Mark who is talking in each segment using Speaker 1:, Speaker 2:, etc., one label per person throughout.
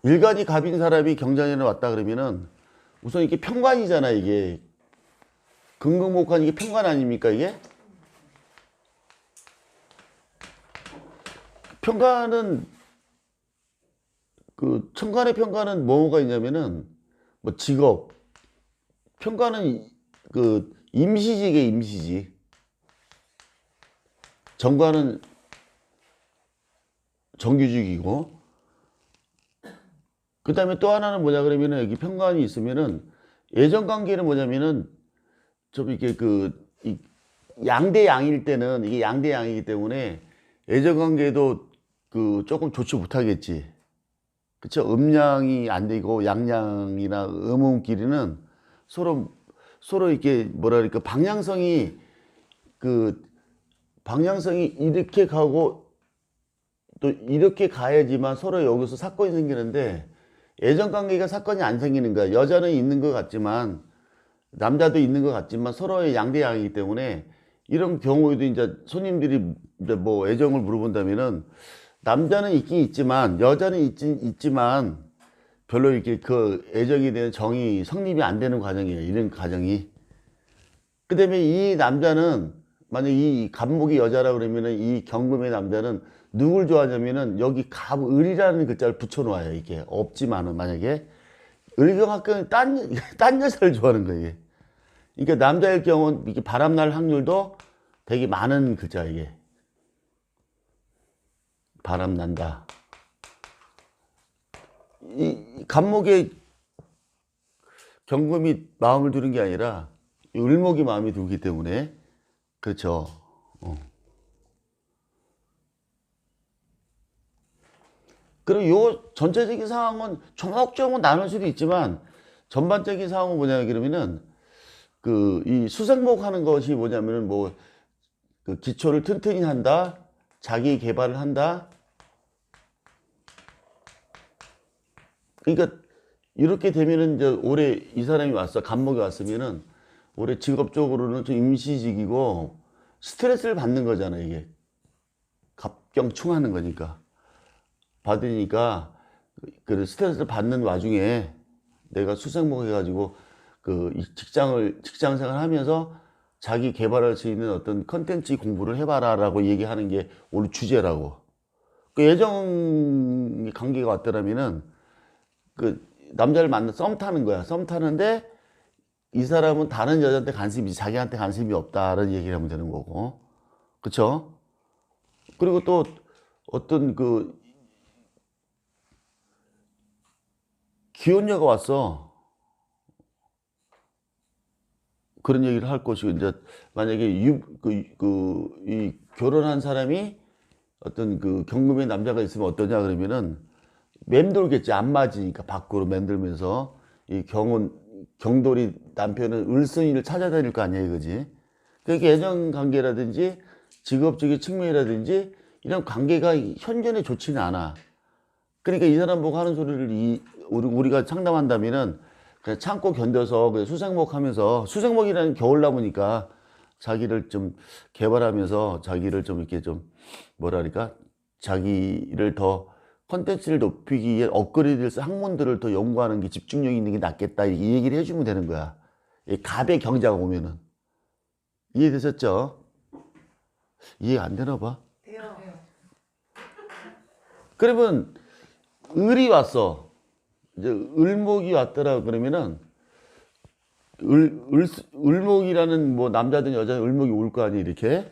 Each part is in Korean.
Speaker 1: 일간이 갑인 사람이 경자년에 왔다 그러면은 우선 이게 편관이잖아. 이게 금금목관, 이게 편관 아닙니까 이게? 편관은 그 천간의 편관은 뭐가 있냐면은 뭐 직업, 편관은 그 임시직의 임시직, 정관은 정규직이고, 그 다음에 또 하나는 뭐냐 그러면은 여기 편관이 있으면은 예전 관계는 뭐냐면은 좀 이렇게 이 양대 양일 때는 이게 양대 양이기 때문에 예전 관계도 그 조금 좋지 못하겠지. 그쵸? 음양이 안 되고 양양이나 음음끼리는 서로 이렇게 뭐라 그럴까 그 방향성이 이렇게 가고 또 이렇게 가야지만 서로 여기서 사건이 생기는데 예전 관계가 사건이 안 생기는 거야. 여자는 있는 것 같지만 남자도 있는 것 같지만 서로의 양대양이기 때문에 이런 경우에도 이제 손님들이 이제 뭐 애정을 물어본다면은 남자는 있긴 있지만 여자는 있지만 별로 이렇게 그 애정에 대한 정이 성립이 안 되는 과정이에요. 이런 과정이. 그다음에 이 남자는 만약 이 갑목이 여자라 그러면은 이 경금의 남자는 누굴 좋아하냐면은 여기 갑을이라는 글자를 붙여 놓아요. 이게 없지만은 만약에 을경학교는 딴 여자를 좋아하는 거예요. 이게. 그러니까 남자일 경우는 이게 바람날 확률도 되게 많은 글자 이게. 바람난다. 이 갑목의 경금이 마음을 두는 게 아니라 을목이 마음이 두기 때문에 그렇죠. 어. 그리고 요 전체적인 상황은 조목조목 나눌 수도 있지만 전반적인 상황은 뭐냐 그러면은 그 이 수생목 하는 것이 뭐냐면은 뭐 그 기초를 튼튼히 한다, 자기 개발을 한다. 그러니까 이렇게 되면은 이제 올해 이 사람이 왔어, 갑목이 왔으면은 올해 직업적으로는 좀 임시직이고 스트레스를 받는 거잖아 이게. 갑경충하는 거니까 받으니까 그 스트레스를 받는 와중에 내가 수생목 해가지고 그 직장 생활하면서 자기 개발할 수 있는 어떤 컨텐츠 공부를 해봐라라고 얘기하는 게 오늘 주제라고. 그 예정 관계가 왔더라면은 그 남자를 만나 썸 타는 거야. 썸 타는데 이 사람은 다른 여자한테 관심이 자기한테 관심이 없다라는 얘기를 하면 되는 거고, 그쵸? 그리고 또 어떤 그 기혼녀가 왔어. 그런 얘기를 할 것이고 이제 만약에 이 결혼한 사람이 어떤 그 경금의 남자가 있으면 어떠냐 그러면은 맴돌겠지. 안 맞으니까 밖으로 맴돌면서 이 경돌이 남편은 을순이를 찾아다닐 거 아니야 이거지. 그러니까 애정 관계라든지 직업적인 측면이라든지 이런 관계가 현존에 좋지는 않아. 그러니까 이 사람 보고 하는 소리를 우리가 상담한다면은 그냥 참고 견뎌서 그냥 수생목 하면서 수생목이라는 겨울나무니까 자기를 좀 개발하면서 자기를 좀 이렇게 좀 뭐랄까 자기를 더 컨텐츠를 높이기 위해 업그레이드해서 학문들을 더 연구하는 게 집중력 있는 게 낫겠다 이 얘기를 해주면 되는 거야. 이 갑의 경자가 오면은 이해되셨죠? 이해 안 되나 봐.
Speaker 2: 돼요.
Speaker 1: 그러면 을이 왔어. 이제 을목이 왔더라 그러면은 을목이라는 뭐 남자든 여자든 을목이 올 거 아니 이렇게.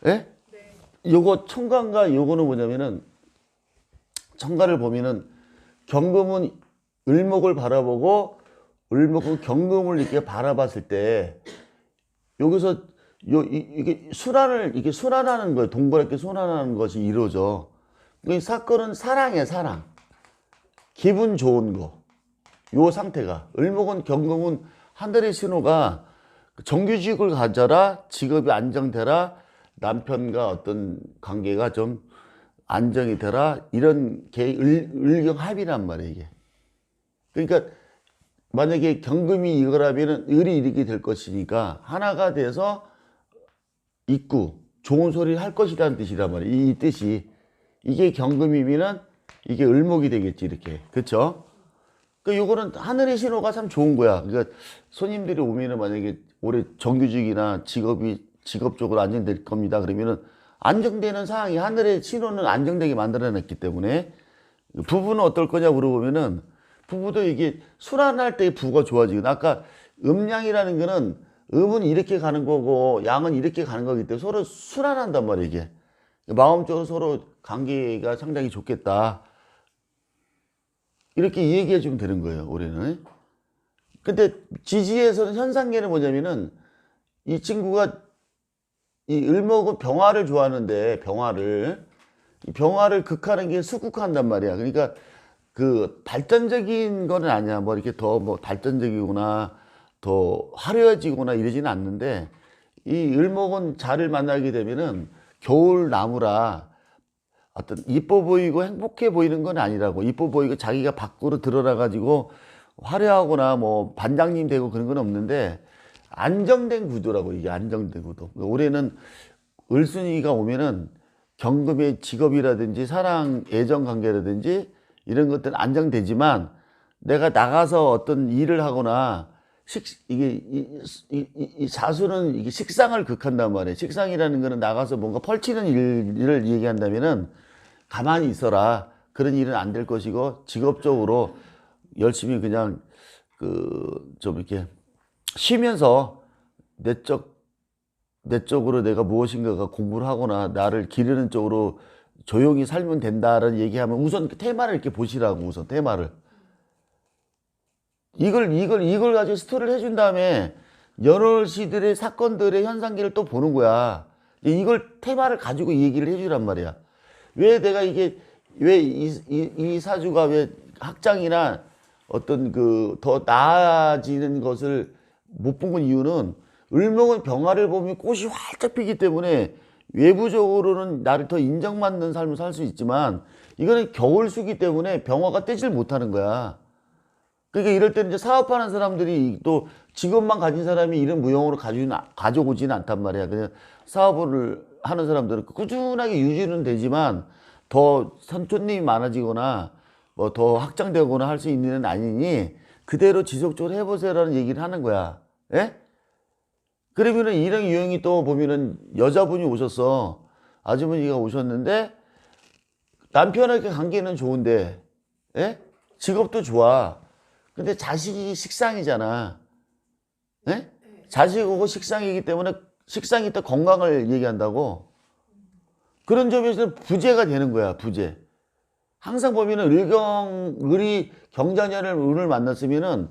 Speaker 1: 예?
Speaker 2: 네.
Speaker 1: 요거 청간과 요거는 뭐냐면은 청간을 보면은 경금은 을목을 바라보고 을목은 경금을 이렇게 바라봤을 때 여기서 이게 순환하는 거예요. 동그랗게 순환하는 것이 이루어져. 이 사건은 사랑이야, 사랑. 기분 좋은 거. 요 상태가. 을목은 경금은 하늘의 신호가 정규직을 가져라, 직업이 안정되라, 남편과 어떤 관계가 좀 안정이 되라, 이런 을경합이란 말이에요, 이게. 그러니까 만약에 경금이 이거라면 을이 이렇게 될 것이니까 하나가 돼서 있고 좋은 소리를 할 것이라는 뜻이란 말이에요. 이 뜻이. 이게 경금이면은 이게 을목이 되겠지, 이렇게. 그쵸? 그 요거는 하늘의 신호가 참 좋은 거야. 그러니까 손님들이 오면은 만약에 올해 정규직이나 직업적으로 안정될 겁니다. 그러면은 안정되는 상황이 하늘의 신호는 안정되게 만들어냈기 때문에 부부는 어떨 거냐 물어보면은 부부도 이게 순환할 때 부가 좋아지거든. 아까 음양이라는 거는 음은 이렇게 가는 거고 양은 이렇게 가는 거기 때문에 서로 순환한단 말이야, 이게. 마음적으로 서로 관계가 상당히 좋겠다. 이렇게 얘기해 주면 되는 거예요, 올해는. 근데 지지에서는 현상계는 뭐냐면은 이 친구가 이 을목은 병화를 좋아하는데 이 병화를 극하는 게 수국한단 말이야. 그러니까 그 발전적인 거는 아니야. 뭐 이렇게 더 뭐 발전적이거나 더 화려해지거나 이러지는 않는데 이 을목은 자를 만나게 되면은 겨울 나무라 어떤 이뻐 보이고 행복해 보이는 건 아니라고. 이뻐 보이고 자기가 밖으로 드러나 가지고 화려하거나 뭐 반장님 되고 그런 건 없는데 안정된 구도라고. 이게 안정된 구도. 올해는 을순이가 오면은 경금의 직업이라든지 사랑 애정 관계라든지 이런 것들은 안정되지만 내가 나가서 어떤 일을 하거나 이 사수는 이게 식상을 극한단 말이에요. 식상이라는 거는 나가서 뭔가 펼치는 일을 얘기한다면은 가만히 있어라. 그런 일은 안 될 것이고 직업적으로 열심히 그냥 그 좀 이렇게 쉬면서 내적으로 내가 무엇인가가 공부를 하거나 나를 기르는 쪽으로 조용히 살면 된다라는 얘기하면 우선 테마를 이렇게 보시라고. 우선 테마를 이걸 가지고 스토리를 해준 다음에 여러 시들의 사건들의 현상기를 또 보는 거야. 이걸 테마를 가지고 얘기를 해주란 말이야. 왜 내가 이게 왜 이 사주가 왜 학장이나 어떤 그 더 나아지는 것을 못 본 건 이유는 을목은 병화를 보면 꽃이 활짝 피기 때문에 외부적으로는 나를 더 인정받는 삶을 살 수 있지만 이거는 겨울수기 때문에 병화가 떼질 못하는 거야. 그러니까 이럴 때는 이제 사업하는 사람들이 또 직업만 가진 사람이 이런 무용으로 가져오지는 않단 말이야. 그냥 사업을 하는 사람들은 꾸준하게 유지는 되지만 더 선촌님이 많아지거나 뭐 더 확장되거나 할 수 있는 일은 아니니 그대로 지속적으로 해보세요라는 얘기를 하는 거야. 예? 그러면은 이런 유형이 또 보면은 여자분이 오셨어. 아주머니가 오셨는데 남편에게 관계는 좋은데, 예? 직업도 좋아. 근데 자식이 식상이잖아. 예? 자식하고 식상이기 때문에 식상이 또 건강을 얘기한다고. 그런 점에서는 부재가 되는 거야, 부재. 항상 보면은 을이 경자년을 운을 만났으면은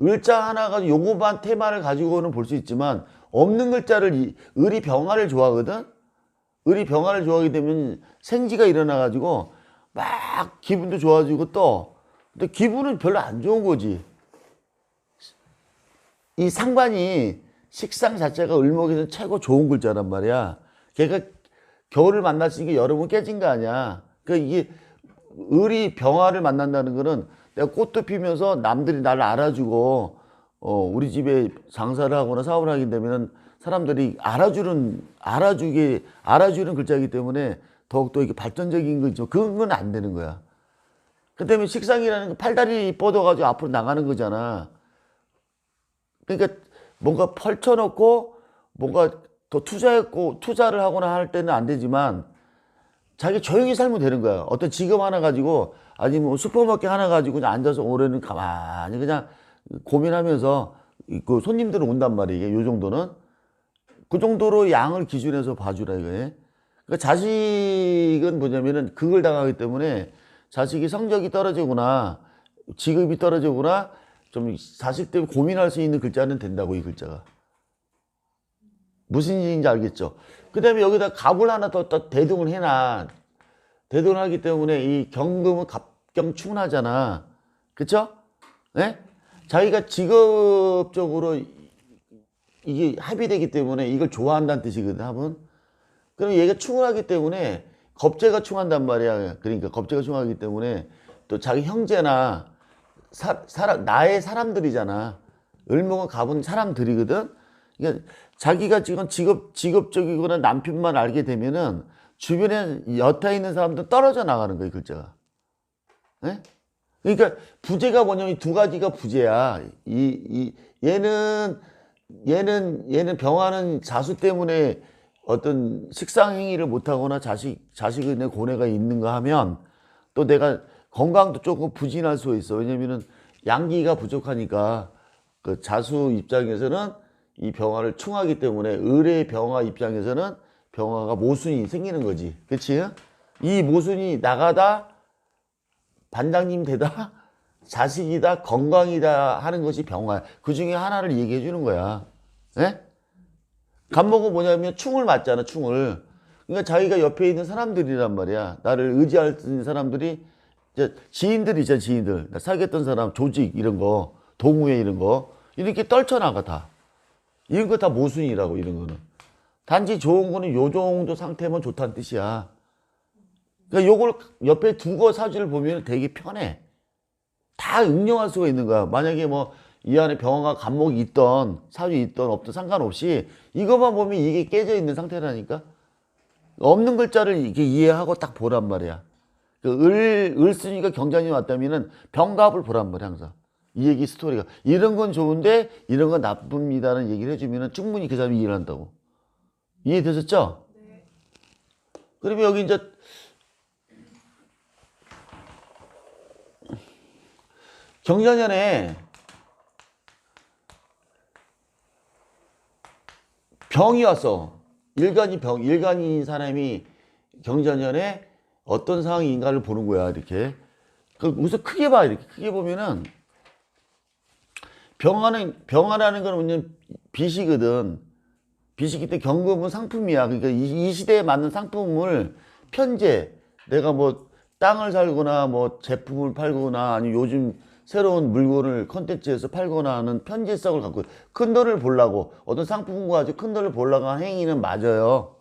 Speaker 1: 을자 하나가 요거만 테마를 가지고는 볼 수 있지만 없는 글자를 을이 병화를 좋아하거든. 을이 병화를 좋아하게 되면 생지가 일어나 가지고 막 기분도 좋아지고 또 근데 기분은 별로 안 좋은 거지. 이 상관이 식상 자체가 을목에서는 최고 좋은 글자란 말이야. 걔가 겨울을 만났으니까 여름은 깨진 거 아니야. 그러니까 이게 을이 병화를 만난다는 거는 내가 꽃도 피면서 남들이 나를 알아주고 우리 집에 장사를 하거나 사업을 하게 되면은 사람들이 알아주는 글자이기 때문에 더욱더 이게 발전적인 거죠. 그런 건 안 되는 거야. 그 때문에 식상이라는 건 팔다리 뻗어가지고 앞으로 나가는 거잖아. 그러니까 뭔가 펼쳐놓고 뭔가 더 투자를 하거나 할 때는 안 되지만 자기 조용히 살면 되는 거야. 어떤 직업 하나 가지고 아니면 뭐 슈퍼마켓 하나 가지고 그냥 앉아서 올해는 가만히 그냥 고민하면서 그 손님들은 온단 말이에요. 이게 요 정도는 그 정도로 양을 기준해서 봐주라 이거예. 그러니까 자식은 뭐냐면은 그걸 당하기 때문에 자식이 성적이 떨어지거나 직업이 떨어지거나 좀 자식 때문에 고민할 수 있는 글자는 된다고. 이 글자가 무슨 일인지 알겠죠? 그 다음에 여기다 갑을 하나 더 대동을 해놔. 대동을 하기 때문에 이 경금은 갑경충하잖아. 그쵸? 네? 자기가 직업적으로 이게 합의되기 때문에 이걸 좋아한다는 뜻이거든, 합은. 그럼 얘가 충을 하기 때문에 겁재가 충한단 말이야. 그러니까 겁재가 충하기 때문에 또 자기 형제나 나의 사람들이잖아. 을목은 갑은 사람들이거든. 그러니까 자기가 지금 직업적이거나 남편만 알게 되면은 주변에 여타 있는 사람들 떨어져 나가는 거예요, 글자가. 예? 그러니까 부재가 뭐냐면 이 두 가지가 부재야. 얘는 병화는 자수 때문에 어떤 식상 행위를 못하거나 자식의 내 고뇌가 있는가 하면 또 내가 건강도 조금 부진할 수 있어. 왜냐면은 양기가 부족하니까 그 자수 입장에서는 이 병화를 충하기 때문에 을의 병화 입장에서는 병화가 모순이 생기는 거지. 그치? 이 모순이 나가다 반장님 되다 자식이다 건강이다 하는 것이 병화야. 그 중에 하나를 얘기해 주는 거야. 예? 간목은 뭐냐면 충을 맞잖아, 충을. 그러니까 자기가 옆에 있는 사람들이란 말이야. 나를 의지할 수 있는 사람들이 이제 지인들 있잖아, 지인들. 나 사귀었던 사람, 조직 이런 거, 동호회 이런 거 이렇게 떨쳐나가 다. 이런 거 다 모순이라고 이런 거는. 단지 좋은 거는 요 정도 상태면 좋다는 뜻이야. 그러니까 요걸 옆에 두고 사주를 보면 되게 편해. 다 응용할 수가 있는 거야. 만약에 뭐 이 안에 병화가 간목이 있던 사주 있던 없던 상관없이 이것만 보면 이게 깨져 있는 상태라니까. 없는 글자를 이렇게 이해하고 딱 보란 말이야. 그 을순이가 경전이 왔다면은 병갑을 보란 말이야 항상. 이 얘기 스토리가 이런 건 좋은데 이런 건 나쁩니다는 얘기를 해주면은 충분히 그 사람이 이해를 한다고. 이해되셨죠?
Speaker 2: 네.
Speaker 1: 그러면 여기 이제 경자년에 병이 왔어. 일간인 사람이 경자년에 어떤 상황인가를 보는 거야, 이렇게. 우선 크게 봐, 이렇게. 크게 보면은, 병화라는 건 그냥 빚이거든. 빚이기 때문에 경금은 상품이야. 그러니까 이 시대에 맞는 상품을 편제, 내가 뭐 땅을 살거나 뭐 제품을 팔거나 아니면 요즘 새로운 물건을 컨텐츠에서 팔거나 하는 편제성을 갖고 큰 돈을 벌려고 어떤 상품과 아주 큰 돈을 벌려고 하는 행위는 맞아요.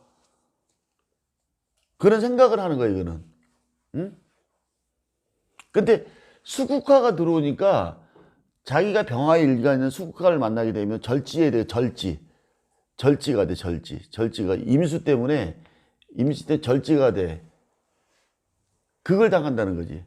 Speaker 1: 그런 생각을 하는 거야, 이거는. 응? 근데 수국화가 들어오니까 자기가 병화에 일가 있는 수국화를 만나게 되면 절지에 대해 절지가 돼, 절지가 임수 때문에 절지가 돼. 그걸 당한다는 거지.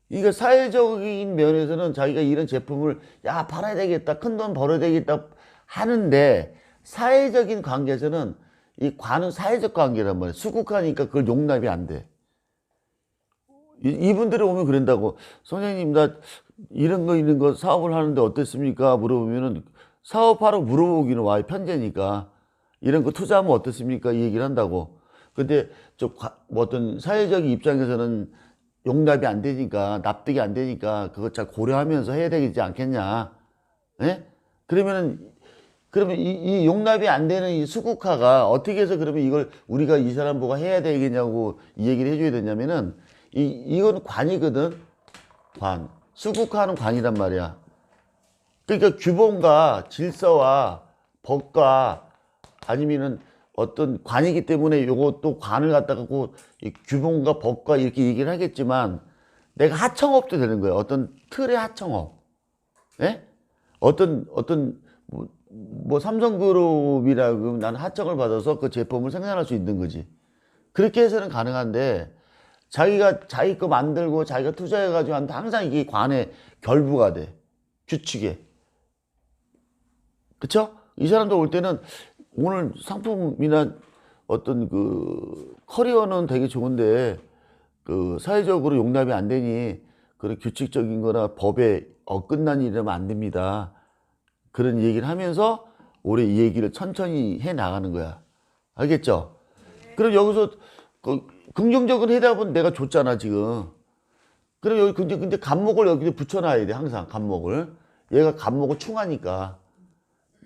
Speaker 1: 그러니까 사회적인 면에서는 자기가 이런 제품을 야 팔아야 되겠다, 큰 돈 벌어야 되겠다 하는데 사회적인 관계에서는 이 관은 사회적 관계란 말이야. 수국하니까 그걸 용납이 안 돼. 이분들이 오면 그런다고. 선생님 나 이런 거 사업을 하는데 어떻습니까? 물어보면은 사업하러 물어보기는 와요. 편제니까. 이런 거 투자하면 어떻습니까? 이 얘기를 한다고. 근데 뭐 어떤 사회적인 입장에서는 용납이 안 되니까, 납득이 안 되니까 그것 잘 고려하면서 해야 되지 않겠냐. 예? 그러면 이 용납이 안 되는 이 수국화가 어떻게 해서 그러면 이걸 우리가 이 사람 보고 해야 되겠냐고 이 얘기를 해줘야 되냐면은 이건 관이거든. 관. 수국화는 관이란 말이야. 그러니까 규범과 질서와 법과 아니면은 어떤 관이기 때문에 요것도 관을 갖다가 이 규범과 법과 이렇게 얘기를 하겠지만 내가 하청업도 되는 거예요. 어떤 틀의 하청업. 예? 어떤 뭐 삼성그룹이라고 그러면 나는 하청을 받아서 그 제품을 생산할 수 있는 거지. 그렇게 해서는 가능한데 자기가 자기 거 만들고 자기가 투자해가지고 하는데 항상 이게 관에 결부가 돼. 규칙에. 그쵸? 이 사람들 올 때는 오늘 상품이나 어떤 그 커리어는 되게 좋은데 그 사회적으로 용납이 안 되니 그런 규칙적인 거나 법에 어긋난 일이라면 안 됩니다. 그런 얘기를 하면서 올해 이 얘기를 천천히 해 나가는 거야. 알겠죠? 그럼 여기서 그 긍정적인 해답은 내가 줬잖아, 지금. 그럼 여기 근데 간목을 여기에 붙여놔야 돼, 항상 간목을. 얘가 간목을 충하니까.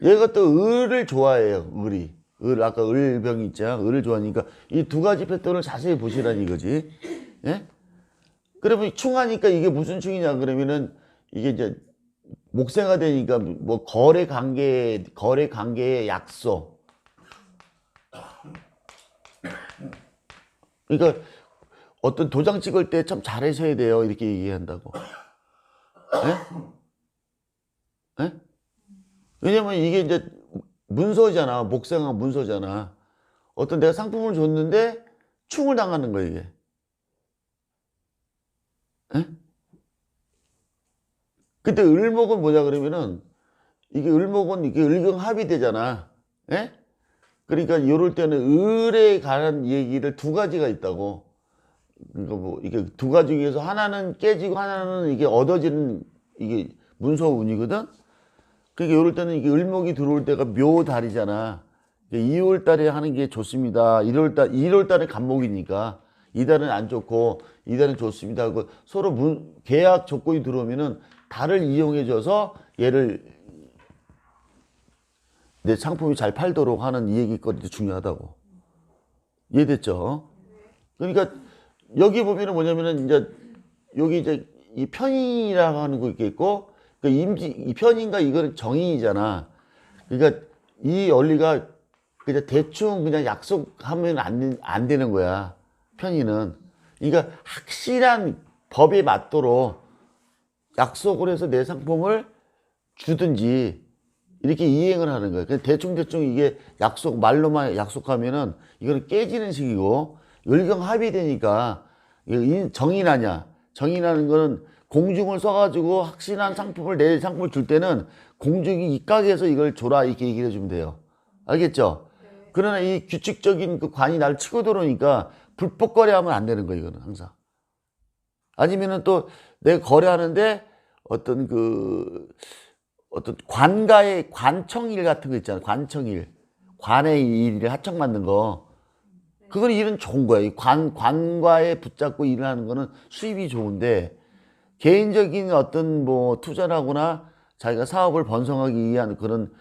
Speaker 1: 얘가 또 을을 좋아해요, 을이. 아까 을병이 있잖아. 을을 좋아하니까 이 두 가지 패턴을 자세히 보시라는 이거지. 예? 그러면 충하니까 이게 무슨 충이냐 그러면은 이게 이제 목세가 되니까 뭐 거래 관계의 약속. 그러니까 어떤 도장 찍을 때 참 잘하셔야 돼요. 이렇게 얘기한다고. 예? 예? 왜냐면 이게 이제 문서잖아. 목생화 문서잖아. 어떤 내가 상품을 줬는데 충을 당하는 거야, 이게. 예? 근데 을목은 뭐냐 그러면은 이게 을목은 이게 을경합이 되잖아. 예? 그러니까 이럴 때는 을에 관한 얘기를 두 가지가 있다고. 그러니까 뭐 이게 두 가지 중에서 하나는 깨지고 하나는 이게 얻어지는 이게 문서운이거든. 그러니까 이럴 때는 이게 을목이 들어올 때가 묘달이잖아. 2월 달에 하는 게 좋습니다. 1월 달에 간목이니까 이달은 안 좋고 이달은 좋습니다 하고 서로 계약 조건이 들어오면은 달을 이용해줘서 얘를 내 상품이 잘 팔도록 하는 이 얘기거리도 중요하다고. 이해됐죠? 그러니까 여기 보면은 뭐냐면은 이제 여기 이제 이 편인이라고 하는 거 있겠고 그 이 편인과 이거는 정인이잖아. 그러니까 이 원리가 그냥 대충 그냥 약속하면 안 되는 거야. 편인은. 그러니까 확실한 법에 맞도록 약속을 해서 내 상품을 주든지 이렇게 이행을 하는 거예요. 그냥 대충 이게 말로만 약속하면은 이거는 깨지는 식이고, 을경합이 되니까, 정인하냐. 정인하는 거는 공중을 써가지고 확실한 상품을, 내 상품을 줄 때는 공중이 입각해서 이걸 줘라. 이렇게 얘기를 해주면 돼요. 알겠죠? 그러나 이 규칙적인 그 관이 날 치고 들어오니까 불법 거래하면 안 되는 거예요. 이거는 항상. 아니면은 또 내가 거래하는데 어떤 관가의 관청일 같은 거 있잖아요. 관청일. 관의 일을 하청 만든 거. 그건 일은 좋은 거예요. 관과에 붙잡고 일을 하는 거는 수입이 좋은데, 개인적인 어떤 뭐 투자를 하거나 자기가 사업을 번성하기 위한 그런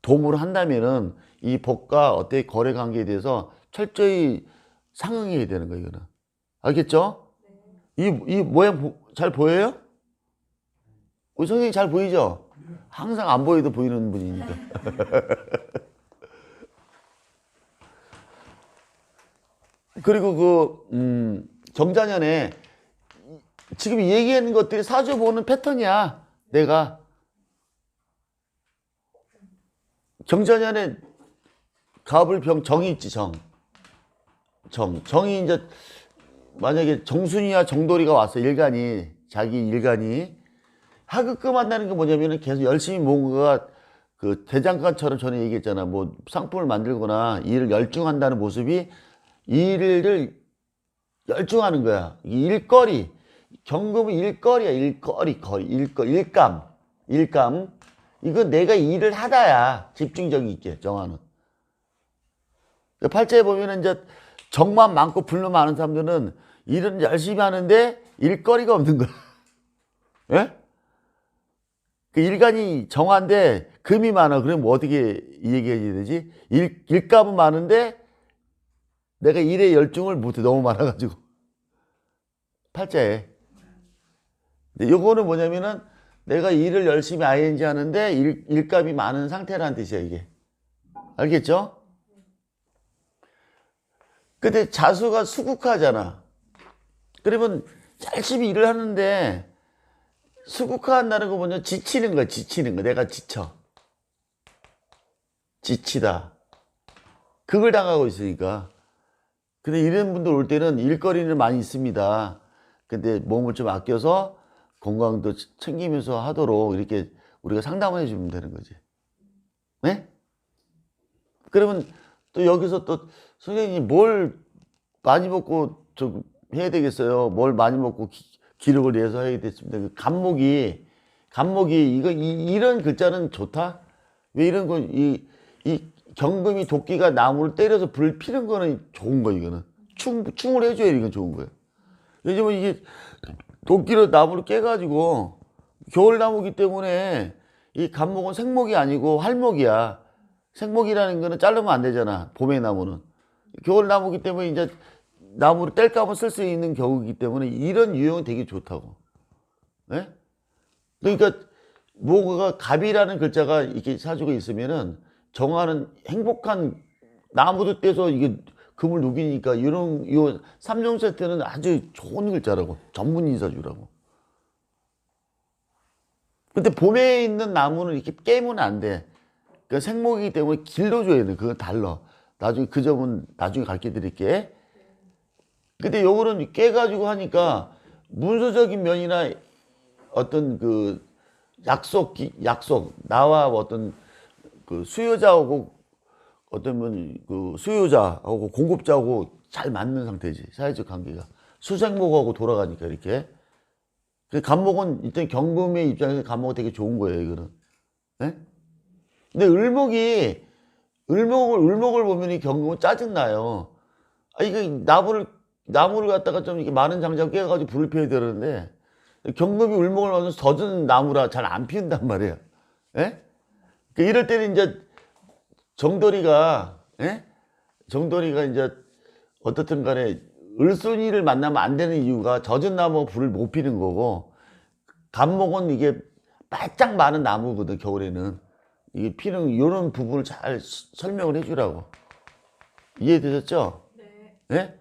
Speaker 1: 도모를 한다면은 이 법과 어떤 거래 관계에 대해서 철저히 상응해야 되는 거예요. 이거는. 알겠죠? 이 모양 잘 보여요? 우리 선생님 잘 보이죠? 항상 안 보여도 보이는 분이니까. 그리고 경자년에 지금 얘기하는 것들이 사주 보는 패턴이야. 내가 경자년에 갑을병 정이 있지. 정이 이제 만약에 정순이와 정돌이가 왔어. 자기 일간이 하급금 한다는 게 뭐냐면은 계속 열심히 뭔가 그 대장간처럼 전에 얘기했잖아. 뭐 상품을 만들거나 일을 열중한다는 모습이 일을 열중하는 거야. 일거리. 경금은 일거리야. 일감. 이건 내가 일을 하다야. 집중력 있게 정하는. 팔자에 보면은 이제 정만 많고 불만 많은 사람들은 일은 열심히 하는데 일거리가 없는 거야. 예? 그 일간이 정한데 금이 많아. 그러면 뭐 어떻게 얘기해야 되지? 일감은 많은데 내가 일에 열중을 못해. 너무 많아가지고. 팔자에. 근데 요거는 뭐냐면은 내가 일을 열심히 ing 하는데 일감이 많은 상태라는 뜻이야, 이게. 알겠죠? 근데 자수가 수국하잖아. 그러면 열심히 일을 하는데 수국화한다는 거 뭐냐? 지치는 거야. 내가 지치다. 그걸 당하고 있으니까. 근데 이런 분들 올 때는 일거리는 많이 있습니다. 근데 몸을 좀 아껴서 건강도 챙기면서 하도록 이렇게 우리가 상담을 해주면 되는 거지. 네? 그러면 또 여기서 또 선생님이 뭘 많이 먹고 해야 되겠어요? 뭘 많이 먹고 기력을 내서 해야 됐습니다. 그 간목이 이런 글자는 좋다. 왜 이런 거 이 경금이 도끼가 나무를 때려서 불 피는 거는 좋은 거. 이거는 충을 해줘야 이건 좋은 거예요. 요즘은 이게 도끼로 나무를 깨가지고 겨울나무기 때문에 이 간목은 생목이 아니고 활목이야. 생목이라는 거는 자르면 안 되잖아. 봄의 나무는. 겨울나무기 때문에 이제 나무를 뗄까면 쓸 수 있는 경우이기 때문에 이런 유형은 되게 좋다고. 네? 그러니까 뭐가 갑이라는 글자가 이렇게 사주가 있으면은 정하는 행복한 나무도 떼서 이게 금을 녹이니까 요 3종 세트는 아주 좋은 글자라고. 전문 사주라고. 근데 봄에 있는 나무는 이렇게 깨면 안 돼. 그러니까 생목이기 때문에 길러줘야 돼. 그건 달라. 나중에 그 점은 나중에 가르쳐 드릴게. 근데 요거는 깨가지고 하니까 문서적인 면이나 어떤 그 약속 나와 어떤 그 수요자하고 어떤 그 수요자하고 공급자하고 잘 맞는 상태지. 사회적 관계가 수생목하고 돌아가니까 이렇게. 그 간목은 일단 경금의 입장에서 간목은 되게 좋은 거예요, 이거는. 예? 근데 을목을 보면 이 경금은 짜증나요. 아, 이거 나무를 갖다가 좀 이렇게 많은 장작 깨가지고 불을 피워야 되는데, 경금이 을목을 만나서 젖은 나무라 잘 안 피운단 말이에요. 예? 그 이럴 때는 이제 정돌이가, 예? 정돌이가 이제 어떻든 간에 을순이를 만나면 안 되는 이유가 젖은 나무가 불을 못 피는 거고, 간목은 이게 바짝 많은 나무거든, 겨울에는. 이게 피는 이런 부분을 잘 설명을 해주라고. 이해되셨죠?
Speaker 2: 네.
Speaker 1: 예?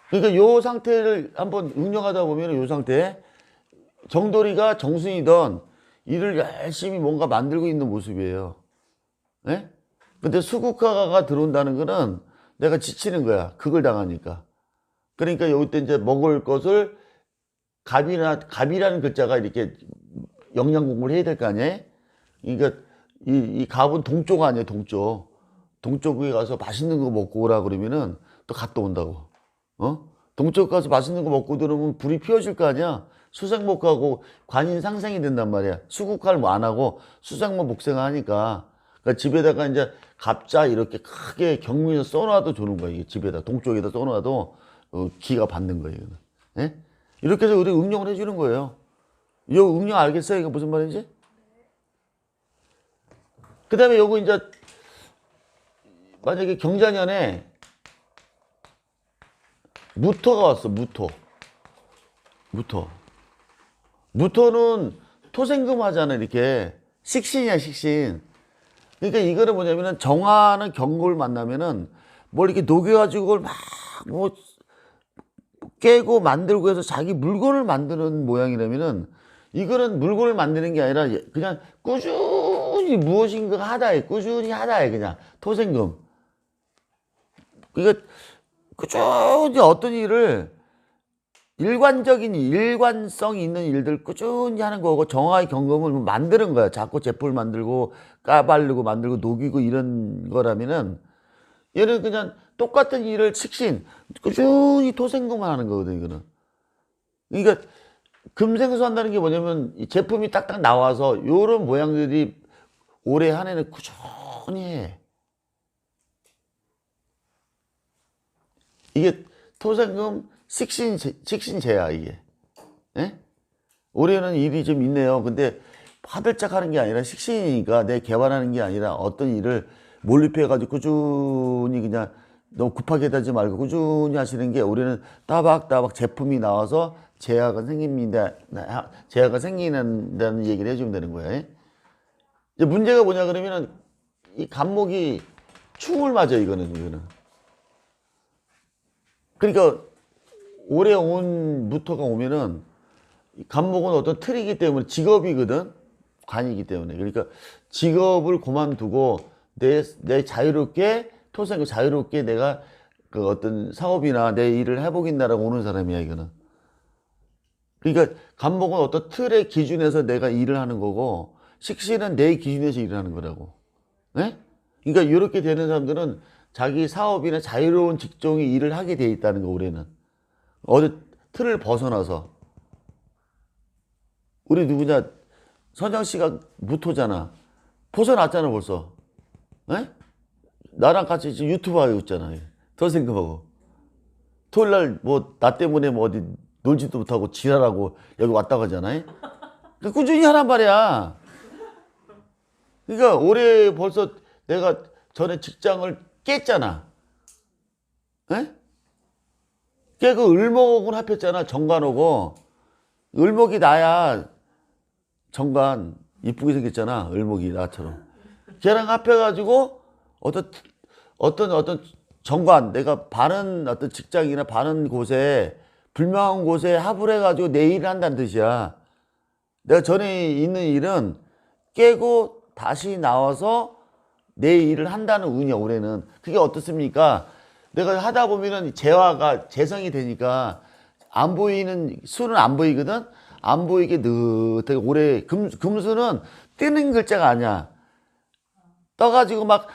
Speaker 1: 그러니까 요 상태를 한번 응용하다 보면 요 상태에 정돌이가 정순이던 일을 열심히 뭔가 만들고 있는 모습이에요. 예? 근데 수국화가 들어온다는 거는 내가 지치는 거야. 그걸 당하니까. 그러니까 여기 때 이제 먹을 것을 갑이라는 글자가 이렇게 영양 공부를 해야 될 거 아니에요? 그러니까 이 갑은 동쪽 아니에요, 동쪽. 동쪽에 가서 맛있는 거 먹고 오라 그러면은 또 갔다 온다고. 어? 동쪽 가서 맛있는 거 먹고 들으면 불이 피워질 거 아니야? 수생목하고 관인 상생이 된단 말이야. 수국화를 뭐 안 하고 수생목 목생을 하니까. 그러니까 집에다가 이제 갑자 이렇게 크게 경미에서 써놔도 좋은 거야. 이게 집에다, 동쪽에다 써놔도 기가 받는 거예요. 예? 이렇게 해서 우리 응용을 해주는 거예요. 이 응용 알겠어요? 이게 무슨 말인지? 그 다음에 요거 이제 만약에 경자년에 무토가 왔어, 무토. 무토는 토생금 하잖아, 이렇게. 식신이야, 식신. 그러니까 이거는 뭐냐면은 정화는 경고를 만나면은 뭘 이렇게 녹여가지고 그걸 막 뭐 깨고 만들고 해서 자기 물건을 만드는 모양이라면은 이거는 물건을 만드는 게 아니라 그냥 꾸준히 무엇인가 하다해. 꾸준히 하다해, 그냥. 토생금. 그러니까 꾸준히 어떤 일을 일관적인 일관성이 있는 일들 꾸준히 하는 거고 정화의 경험을 만드는 거야. 자꾸 제품을 만들고 까바르고 만들고 녹이고 이런 거라면은 얘는 그냥 똑같은 일을 식신 꾸준히 토생금만 하는 거거든, 이거는. 그러니까 금생수 한다는 게 뭐냐면 이 제품이 딱딱 나와서 요런 모양들이 올해 한 해는 꾸준히 해. 이게 토생금 식신제야, 이게. 예? 올해는 일이 좀 있네요. 근데 화들짝 하는 게 아니라 식신이니까 내 개발하는 게 아니라 어떤 일을 몰입해가지고 꾸준히 그냥 너무 급하게 하지 말고 꾸준히 하시는 게 올해는 따박따박 제품이 나와서 제약은 생깁니다. 제약은 생기는다는 얘기를 해주면 되는 거예요. 예? 이제 문제가 뭐냐 그러면은 이 간목이 충을 맞아, 이거는. 그러니까 올해 온 무토가 오면은 간목은 어떤 틀이기 때문에 직업이거든, 관이기 때문에. 그러니까 직업을 그만두고 내 자유롭게 토생을 자유롭게 내가 그 어떤 사업이나 내 일을 해보겠다라고 오는 사람이야, 이거는. 그러니까 간목은 어떤 틀의 기준에서 내가 일을 하는 거고 식신은 내 기준에서 일을 하는 거라고. 네? 그러니까 이렇게 되는 사람들은 자기 사업이나 자유로운 직종이 일을 하게 돼 있다는 거, 올해는. 어디 틀을 벗어나서. 우리 누구냐, 선영 씨가 무토잖아. 벗어났잖아, 벌써. 에? 나랑 같이 지금 유튜브 하고 있잖아. 더 생각하고. 토요일 날 뭐, 나 때문에 뭐 어디 놀지도 못하고 지랄하고 여기 왔다 가잖아. 꾸준히 하란 말이야. 그러니까 올해 벌써 내가 전에 직장을 깼잖아. 에? 걔 그 을목은 합했잖아, 정관오고. 을목이 나야, 정관. 이쁘게 생겼잖아, 을목이 나처럼. 걔랑 합해가지고 어떤 정관, 내가 바른 어떤 직장이나 바른 곳에, 불명한 곳에 합을 해가지고 내 일을 한다는 뜻이야. 내가 전에 있는 일은 깨고 다시 나와서 내 일을 한다는 운이야, 올해는. 그게 어떻습니까? 내가 하다 보면은 재화가 재성이 되니까 안 보이는 수는 안 보이거든. 안 보이게 느긋하게 오래 금수는 뜨는 글자가 아니야. 떠가지고 막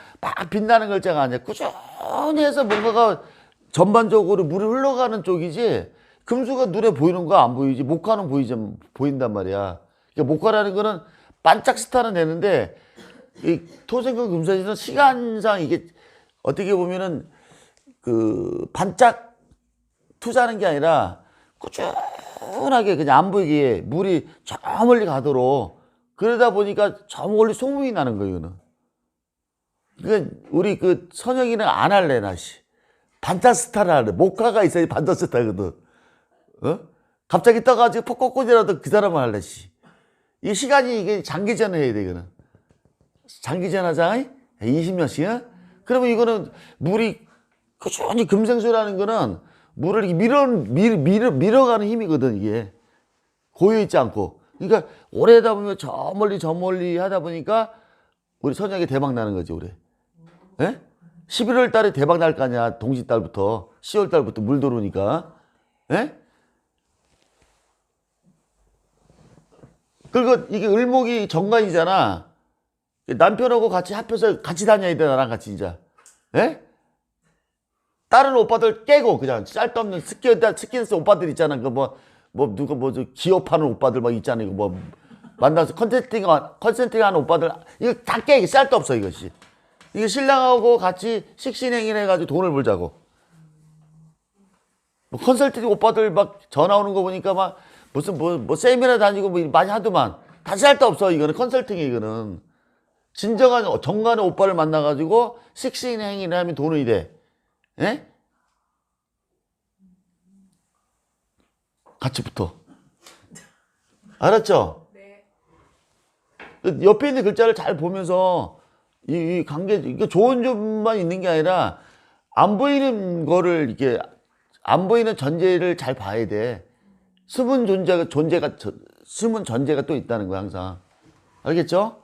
Speaker 1: 빛나는 글자가 아니야. 꾸준히 해서 뭔가가 전반적으로 물이 흘러가는 쪽이지. 금수가 눈에 보이는 거 안 보이지. 목화는 보인단 말이야. 그러니까 목화라는 거는 반짝 스타는 되는데 이 토생금 금사지는 시간상 이게 어떻게 보면은 그 반짝 투자하는 게 아니라 꾸준하게 그냥 안 보이게 물이 저 멀리 가도록 그러다 보니까 저 멀리 소문이 나는 거예요, 이거는. 그러니까 우리 그 선영이는 안 할래, 나 씨. 반짝 스타를 할래. 목화가 있어야 반짝 스타거든. 어? 갑자기 떠가지고 폭꽃꽃이라도 그 사람을 할래, 씨. 이 시간이 이게 장기전 해야 돼, 이거는. 장기전 하자, 20년씩은? 그러면 이거는 물이 꾸준히 금생수라는 거는 물을 이렇게 밀어가는 힘이거든, 이게. 고여있지 않고. 그러니까 오래 하다 보면 저 멀리 하다 보니까 우리 선영이 대박 나는 거지, 올해. 예? 11월 달에 대박 날 거 아니야, 동시 달부터. 10월 달부터 물 들어오니까. 예? 그리고 이게 을목이 정관이잖아. 남편하고 같이 합해서 같이 다녀야 돼, 나랑 같이, 이제. 예? 다른 오빠들 깨고, 그냥, 쌀데없는 스킨스 오빠들 있잖아. 누가 기업하는 오빠들 막 있잖아. 이거 만나서 컨설팅 하는 오빠들. 이거 다 깨, 이게 쌀데없어, 이것이. 이거 신랑하고 같이 식신행위를 해가지고 돈을 벌자고. 컨설팅 오빠들 막 전화 오는 거 보니까 막 무슨 세미나 다니고 많이 하더만. 다 쌀데없어, 이거는. 컨설팅이 이거는. 진정한 정관의 오빠를 만나가지고 식신행위를 하면 돈이 돼. 예? 같이 붙어. 알았죠?
Speaker 2: 네.
Speaker 1: 옆에 있는 글자를 잘 보면서 이 관계, 이게 좋은 점만 있는 게 아니라 안 보이는 거를 이렇게 안 보이는 전제를 잘 봐야 돼. 숨은 전제가 또 있다는 거야, 항상. 알겠죠?